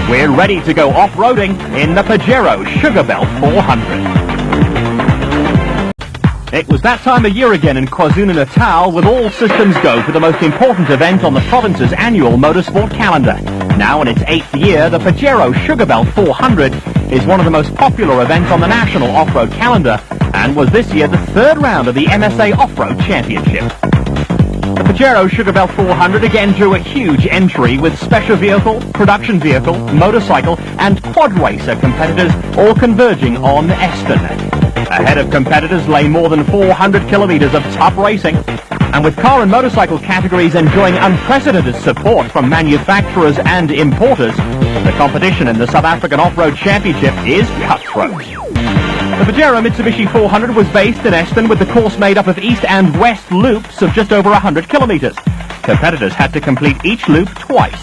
We're ready to go off-roading in the Pajero Sugarbelt 400. It was that time of year again in KwaZulu-Natal, with all systems go for the most important event on the province's annual motorsport calendar. Now in its 8th year, the Pajero Sugarbelt 400 is one of the most popular events on the national off-road calendar, and was this year the 3rd round of the MSA Off-Road Championship. The Pajero Sugarbelt 400 again drew a huge entry, with special vehicle, production vehicle, motorcycle and quad racer competitors all converging on Eston. Ahead of competitors lay more than 400 kilometers of tough racing, and with car and motorcycle categories enjoying unprecedented support from manufacturers and importers, the competition in the South African Off-Road Championship is cutthroat. The Pajero Mitsubishi 400 was based in Eston, with the course made up of east and west loops of just over 100 kilometers. Competitors had to complete each loop twice.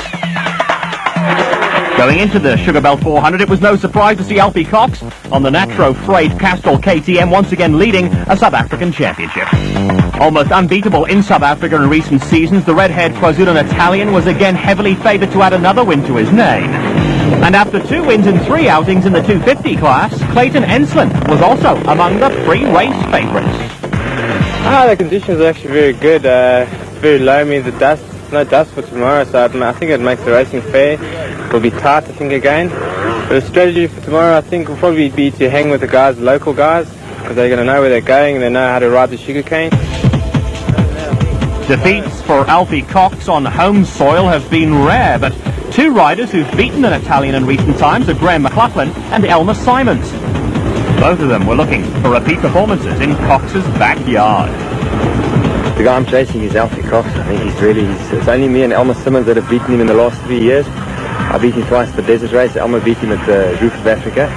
Going into the Sugarbelt 400, it was no surprise to see Alfie Cox on the Natro Freight Castrol KTM once again leading a South African championship. Almost unbeatable in South Africa in recent seasons, the red-haired KwaZulu-Natalian was again heavily favoured to add another win to his name. And after 2 wins in 3 outings in the 250 class, Clayton Ensslin was also among the pre-race favourites. The conditions are actually very good. It's very low, means no dust for tomorrow, so I think it makes the racing fair. It'll be tight, I think, again. But the strategy for tomorrow, I think, will probably be to hang with the guys, local guys, because they're going to know where they're going and they know how to ride the sugarcane. Defeats for Alfie Cox on home soil have been rare, but 2 riders who've beaten an Italian in recent times are Graham McLaughlin and Elmer Simons. Both of them were looking for repeat performances in Cox's backyard. The guy I'm chasing is Alfie Cox. I think it's only me and Elmer Simons that have beaten him in the last 3 years. I beat him twice at the desert race. Elmer beat him at the Roof of Africa.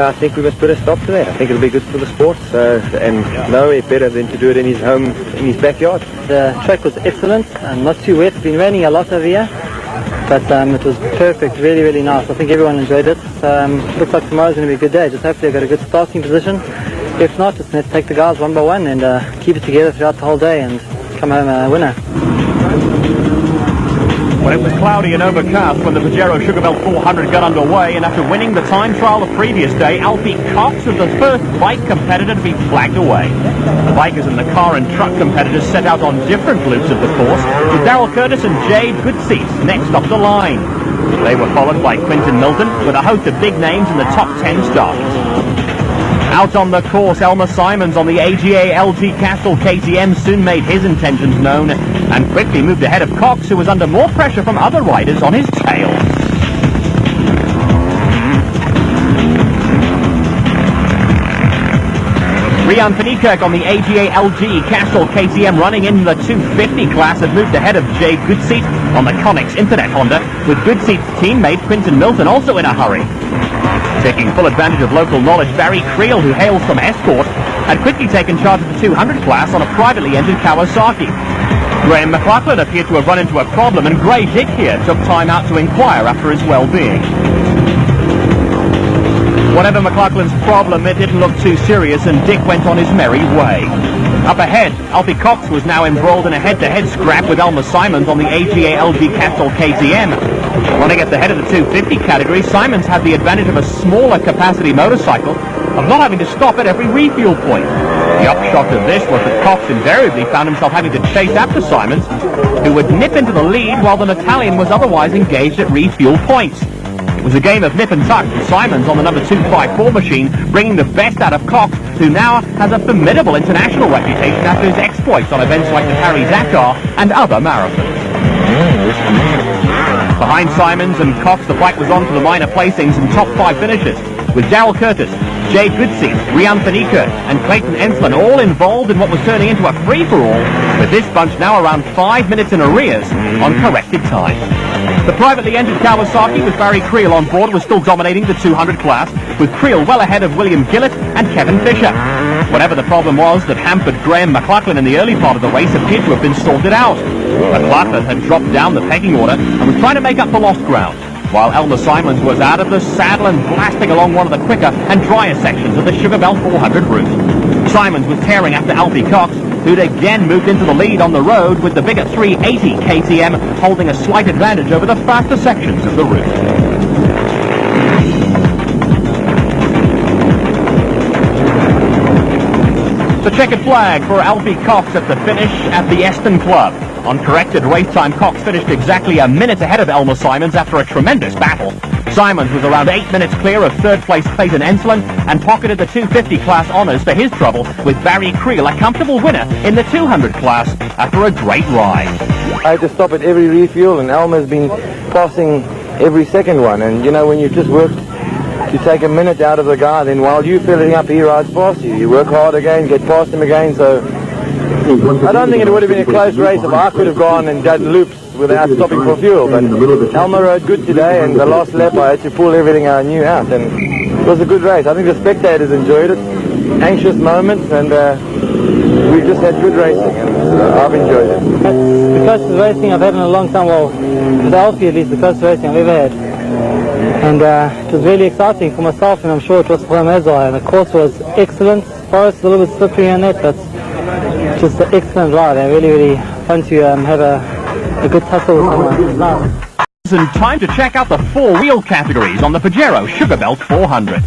I think we must put a stop to that. I think it'll be good for the sport, and nowhere better than to do it in his backyard. The track was excellent and not too wet. It's been raining a lot over here, but it was perfect, really, really nice. I think everyone enjoyed it. Looks like tomorrow's going to be a good day. Just hopefully I've got a good starting position. If not, just let's take the guys one by one and keep it together throughout the whole day and come home a winner. Well, it was cloudy and overcast when the Pajero Sugarbelt 400 got underway, and after winning the time trial the previous day, Alfie Cox was the first bike competitor to be flagged away. The bikers and the car and truck competitors set out on different loops of the course, with Daryl Curtis and Jade Goodseats next up the line. They were followed by Quinton Milton, with a host of big names in the top 10 starters. Out on the course, Elmer Simons on the AGA LG Castrol KTM soon made his intentions known and quickly moved ahead of Cox, who was under more pressure from other riders on his tail. Rian van Niekerk on the AGA LG Castrol KTM running in the 250 class had moved ahead of Jay Goodseat on the Connex Internet Honda, with Goodseat's teammate Quinton Milton also in a hurry. Taking full advantage of local knowledge, Barry Creel, who hails from Escort, had quickly taken charge of the 200 class on a privately entered Kawasaki. Graham McLaughlin appeared to have run into a problem, and Gray Dick here took time out to inquire after his well-being. Whatever McLaughlin's problem, it didn't look too serious, and Dick went on his merry way. Up ahead, Alfie Cox was now embroiled in a head-to-head scrap with Elmer Simons on the AGA LG Castrol KTM. Running at the head of the 250 category, Simons had the advantage of a smaller capacity motorcycle of not having to stop at every refuel point. The upshot of this was that Cox invariably found himself having to chase after Simons, who would nip into the lead while the Italian was otherwise engaged at refuel points. It was a game of nip and tuck, with Simons on the number 254 machine bringing the best out of Cox, who now has a formidable international reputation after his exploits on events like the Paris-Dakar and other marathons. Behind Simons and Cox, the fight was on for the minor placings and top 5 finishes, with Daryl Curtis, Jay Goodseat, Rian van Niekerk and Clayton Ensslin all involved in what was turning into a free-for-all, with this bunch now around 5 minutes in arrears on corrected time. The privately entered Kawasaki with Barry Creel on board was still dominating the 200 class, with Creel well ahead of William Gillett and Kevin Fisher. Whatever the problem was that hampered Graham McLaughlin in the early part of the race appeared to have been sorted out. McLaughlin had dropped down the pecking order and was trying to make up for lost ground, while Elmer Simons was out of the saddle and blasting along one of the quicker and drier sections of the Sugarbelt 400 route. Simons was tearing after Alfie Cox, who'd again moved into the lead on the road with the bigger 380 KTM holding a slight advantage over the faster sections of the route. The checkered flag for Alfie Cox at the finish at the Aston Club. On corrected race time, Cox finished exactly a minute ahead of Elmer Simons after a tremendous battle. Simons was around 8 minutes clear of third place Clayton Enslin and pocketed the 250 class honours for his trouble, with Barry Creel a comfortable winner in the 200 class after a great ride. I had to stop at every refuel, and Elmer's been passing every second one, and you know, when you've just worked to take a minute out of the guy, then while you're filling up, he rides past you. You work hard again, get past him again, so I don't think it would have been a close race if I could have gone and done loops without stopping for fuel, but Elmer rode good today, and the last lap I had to pull everything I knew out, and it was a good race. I think the spectators enjoyed it, anxious moments, and we just had good racing, and I've enjoyed it. That's the closest racing I've had in a long time, well, with Alfie at least, the closest racing I've ever had. And it was really exciting for myself, and I'm sure it was for him as well. And the course was excellent. Forest a little bit slippery on that, but just an excellent ride. Really, really fun to have a good tussle with someone. It was nice. And time to check out the four-wheel categories on the Pajero Sugarbelt 400.